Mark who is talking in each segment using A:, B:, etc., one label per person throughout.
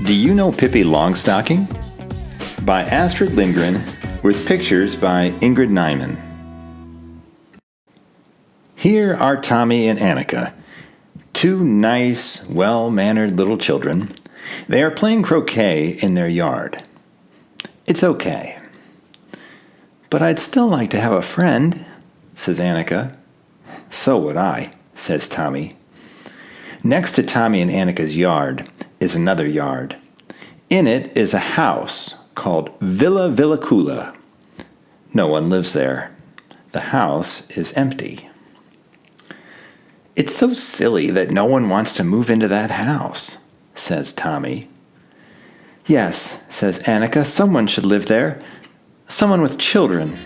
A: Do you know Pippi Longstocking? By Astrid Lindgren, with pictures by Ingrid Nyman. Here are Tommy and Annika, two nice, well-mannered little children. They are playing croquet in their yard. It's okay. But I'd still like to have a friend, says Annika. So would I, says Tommy. Next to Tommy and Annika's yard is another yard. In it is a house called Villa Villacula. No one lives there. The house is empty. It's so silly that no one wants to move into that house, says Tommy. Yes, says Annika, someone should live there. Someone with children.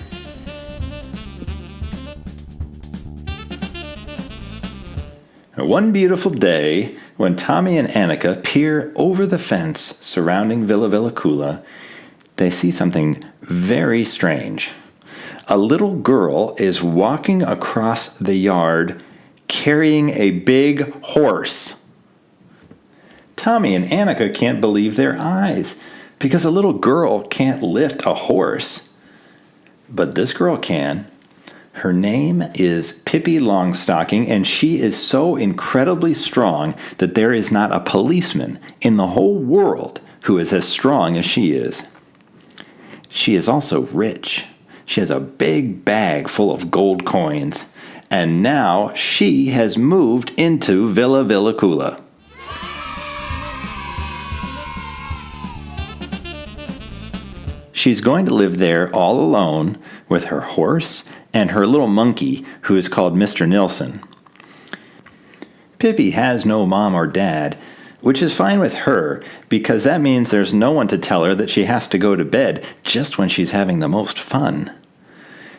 A: One beautiful day, when Tommy and Annika peer over the fence surrounding Villa Villacula, they see something very strange. A little girl is walking across the yard carrying a big horse. Tommy and Annika can't believe their eyes because a little girl can't lift a horse. But this girl can. Her name is Pippi Longstocking, and she is so incredibly strong that there is not a policeman in the whole world who is as strong as she is. She is also rich. She has a big bag full of gold coins, and now she has moved into Villa Villacula. She's going to live there all alone with her horse and her little monkey, who is called Mr. Nilsson. Pippi has no mom or dad, which is fine with her because that means there's no one to tell her that she has to go to bed just when she's having the most fun.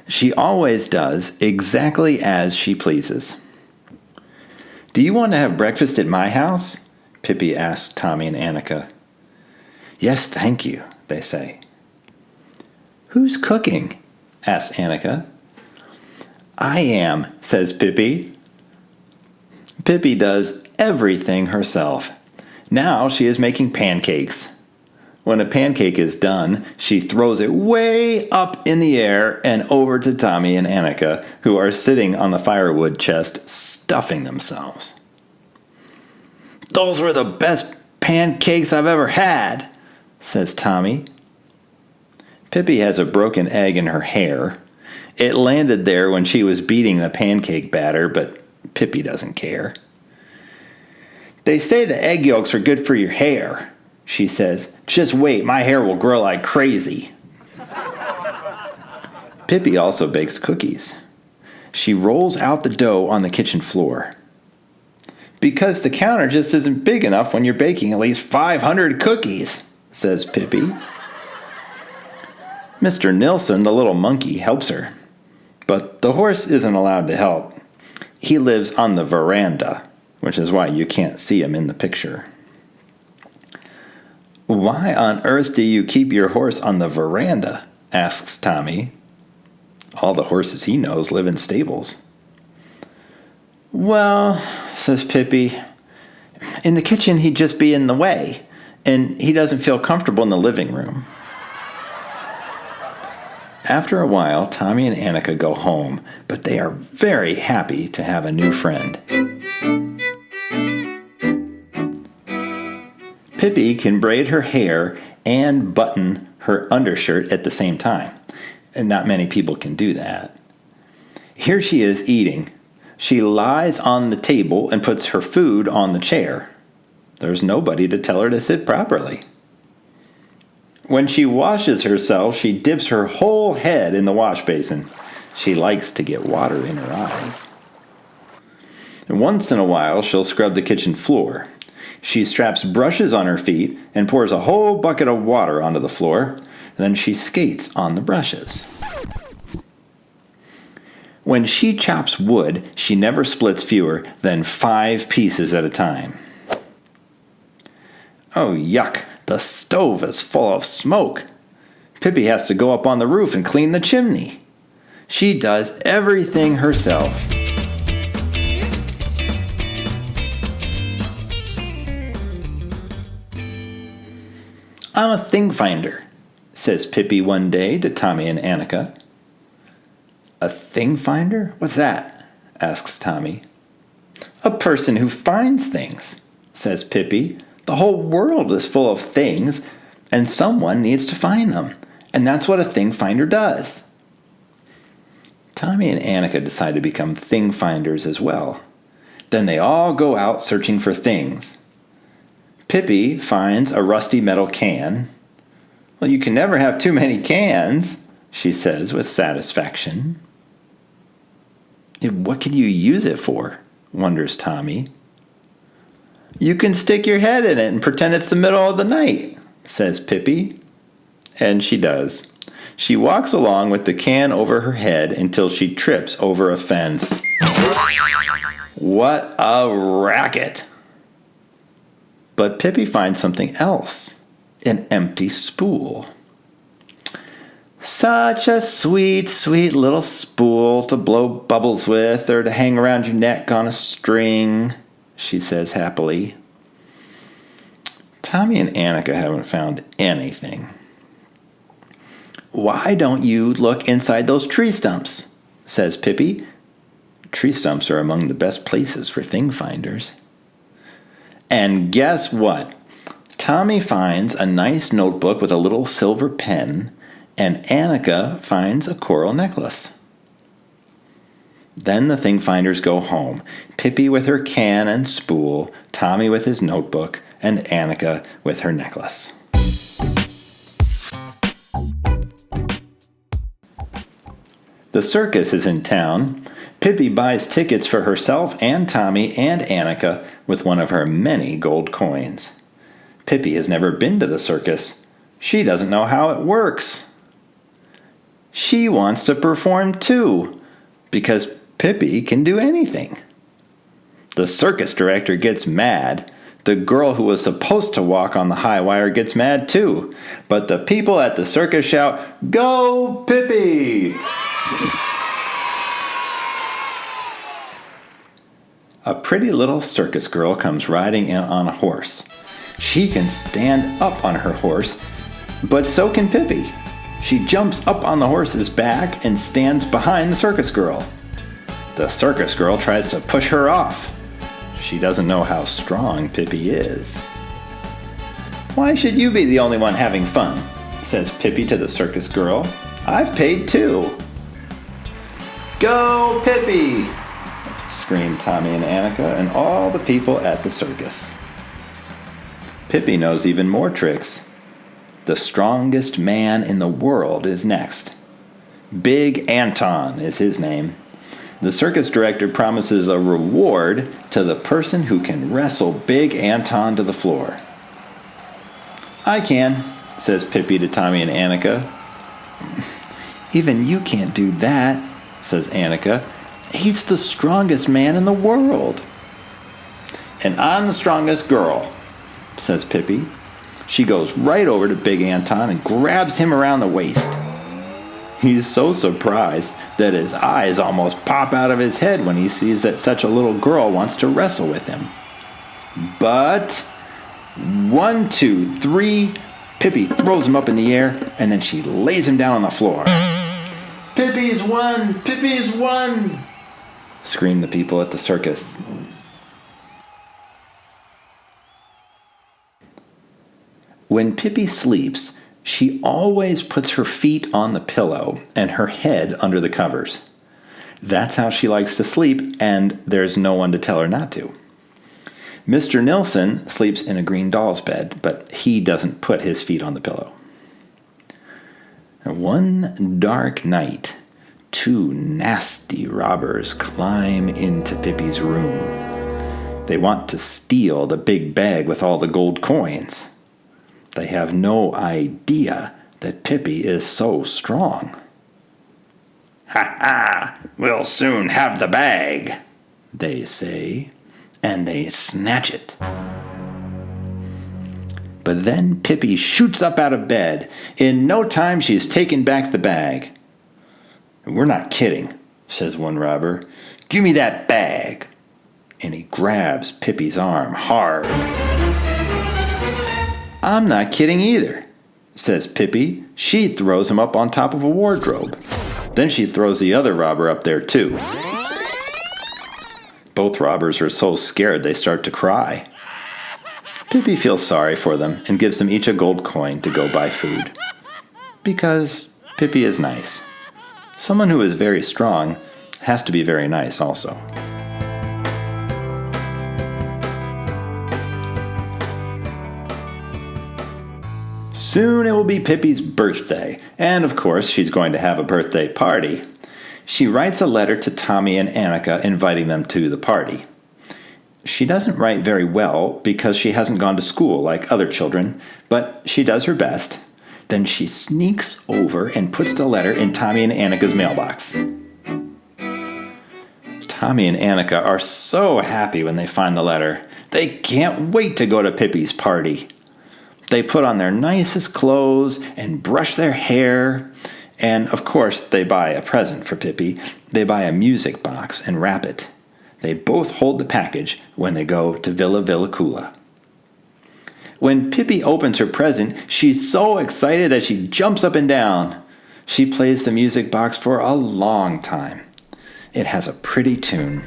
A: She always does exactly as she pleases. Do you want to have breakfast at my house? Pippi asks Tommy and Annika. Yes, thank you, they say. Who's cooking? asks Annika. I am, says Pippi. Pippi does everything herself. Now she is making pancakes. When a pancake is done, she throws it way up in the air and over to Tommy and Annika, who are sitting on the firewood chest, stuffing themselves. Those were the best pancakes I've ever had, says Tommy. Pippi has a broken egg in her hair. It landed there when she was beating the pancake batter, but Pippi doesn't care. They say the egg yolks are good for your hair, she says. Just wait, my hair will grow like crazy. Pippi also bakes cookies. She rolls out the dough on the kitchen floor. Because the counter just isn't big enough when you're baking at least 500 cookies, says Pippi. Mr. Nilsson, the little monkey, helps her. But the horse isn't allowed to help. He lives on the veranda, which is why you can't see him in the picture. Why on earth do you keep your horse on the veranda? Asks Tommy. All the horses he knows live in stables. Well, says Pippi, in the kitchen he'd just be in the way, and he doesn't feel comfortable in the living room. After a while, Tommy and Annika go home, but they are very happy to have a new friend. Pippi can braid her hair and button her undershirt at the same time, and not many people can do that. Here she is eating. She lies on the table and puts her food on the chair. There's nobody to tell her to sit properly. When she washes herself, she dips her whole head in the wash basin. She likes to get water in her eyes. And once in a while, she'll scrub the kitchen floor. She straps brushes on her feet and pours a whole bucket of water onto the floor. Then she skates on the brushes. When she chops wood, she never splits fewer than 5 pieces at a time. Oh, yuck! The stove is full of smoke. Pippi has to go up on the roof and clean the chimney. She does everything herself. I'm a thing finder, says Pippi one day to Tommy and Annika. A thing finder? What's that? Asks Tommy. A person who finds things, says Pippi. The whole world is full of things, and someone needs to find them, and that's what a thing finder does. Tommy and Annika decide to become thing finders as well. Then they all go out searching for things. Pippi finds a rusty metal can. Well, you can never have too many cans, she says with satisfaction. What can you use it for? Wonders Tommy. You can stick your head in it and pretend it's the middle of the night, says Pippi. And she does. She walks along with the can over her head until she trips over a fence. What a racket! But Pippi finds something else. An empty spool. Such a sweet, sweet little spool to blow bubbles with or to hang around your neck on a string, she says happily. Tommy and Annika haven't found anything. Why don't you look inside those tree stumps? Says Pippi. Tree stumps are among the best places for thing finders. And guess what? Tommy finds a nice notebook with a little silver pen, and Annika finds a coral necklace. Then the thing finders go home, Pippi with her can and spool, Tommy with his notebook, and Annika with her necklace. The circus is in town. Pippi buys tickets for herself and Tommy and Annika with one of her many gold coins. Pippi has never been to the circus. She doesn't know how it works. She wants to perform too, because Pippi can do anything. The circus director gets mad. The girl who was supposed to walk on the high wire gets mad too. But the people at the circus shout, "Go Pippi!" A pretty little circus girl comes riding in on a horse. She can stand up on her horse, but so can Pippi. She jumps up on the horse's back and stands behind the circus girl. The circus girl tries to push her off. She doesn't know how strong Pippi is. "Why should you be the only one having fun?" says Pippi to the circus girl. "I've paid too." "Go Pippi!" screamed Tommy and Annika and all the people at the circus. Pippi knows even more tricks. The strongest man in the world is next. Big Anton is his name. The circus director promises a reward to the person who can wrestle Big Anton to the floor. "I can," says Pippi to Tommy and Annika. "Even you can't do that," says Annika. "He's the strongest man in the world." "And I'm the strongest girl," says Pippi. She goes right over to Big Anton and grabs him around the waist. He's so surprised that his eyes almost pop out of his head when he sees that such a little girl wants to wrestle with him. But 1, 2, 3, Pippi throws him up in the air and then she lays him down on the floor. "Pippi's won! Pippi's won!" scream the people at the circus. When Pippi sleeps, she always puts her feet on the pillow and her head under the covers. That's how she likes to sleep, and there's no one to tell her not to. Mr. Nilsson sleeps in a green doll's bed, but he doesn't put his feet on the pillow. One dark night, 2 nasty robbers climb into Pippi's room. They want to steal the big bag with all the gold coins. They have no idea that Pippi is so strong. "Ha ha! We'll soon have the bag," they say, and they snatch it. But then Pippi shoots up out of bed. In no time, she's taken back the bag. "We're not kidding," says one robber. "Give me that bag." And he grabs Pippi's arm hard. "I'm not kidding either," says Pippi. She throws him up on top of a wardrobe. Then she throws the other robber up there too. Both robbers are so scared they start to cry. Pippi feels sorry for them and gives them each a gold coin to go buy food. Because Pippi is nice. Someone who is very strong has to be very nice also. Soon it will be Pippi's birthday, and of course she's going to have a birthday party. She writes a letter to Tommy and Annika inviting them to the party. She doesn't write very well because she hasn't gone to school like other children, but she does her best. Then she sneaks over and puts the letter in Tommy and Annika's mailbox. Tommy and Annika are so happy when they find the letter. They can't wait to go to Pippi's party. They put on their nicest clothes and brush their hair. And of course, they buy a present for Pippi. They buy a music box and wrap it. They both hold the package when they go to Villa Villacula. When Pippi opens her present, she's so excited that she jumps up and down. She plays the music box for a long time. It has a pretty tune.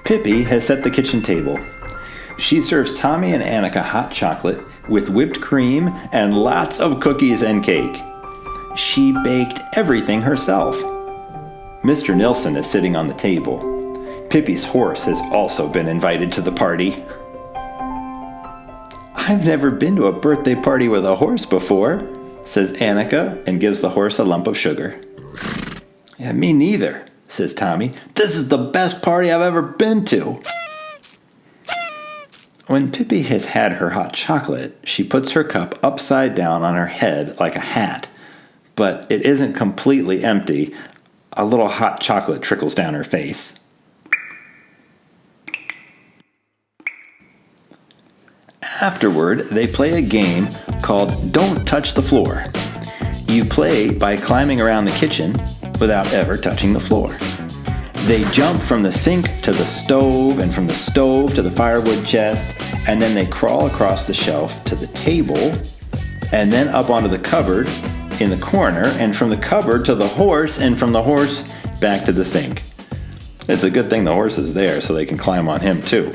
A: Pippi has set the kitchen table. She serves Tommy and Annika hot chocolate with whipped cream and lots of cookies and cake. She baked everything herself. Mr. Nilsson is sitting on the table. Pippi's horse has also been invited to the party. "I've never been to a birthday party with a horse before," says Annika and gives the horse a lump of sugar. "Yeah, me neither," says Tommy. "This is the best party I've ever been to." When Pippi has had her hot chocolate, she puts her cup upside down on her head like a hat. But it isn't completely empty. A little hot chocolate trickles down her face. Afterward, they play a game called Don't Touch the Floor. You play by climbing around the kitchen without ever touching the floor. They jump from the sink to the stove, and from the stove to the firewood chest, and then they crawl across the shelf to the table, and then up onto the cupboard in the corner, and from the cupboard to the horse, and from the horse back to the sink. It's a good thing the horse is there so they can climb on him too.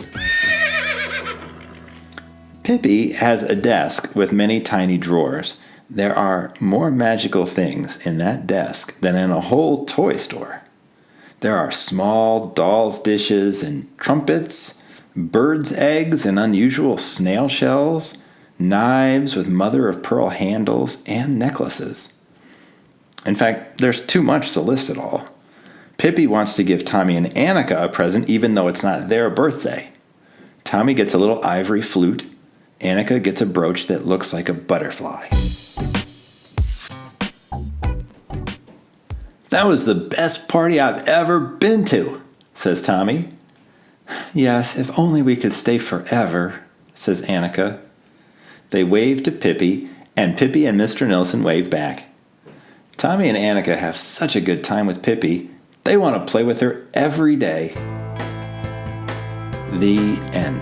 A: Pippi has a desk with many tiny drawers. There are more magical things in that desk than in a whole toy store. There are small doll's dishes and trumpets, birds' eggs and unusual snail shells, knives with mother-of-pearl handles, and necklaces. In fact, there's too much to list it all. Pippi wants to give Tommy and Annika a present even though it's not their birthday. Tommy gets a little ivory flute. Annika gets a brooch that looks like a butterfly. "That was the best party I've ever been to," says Tommy. "Yes, if only we could stay forever," says Annika. They wave to Pippi, and Pippi and Mr. Nilsson wave back. Tommy and Annika have such a good time with Pippi, they want to play with her every day. The end.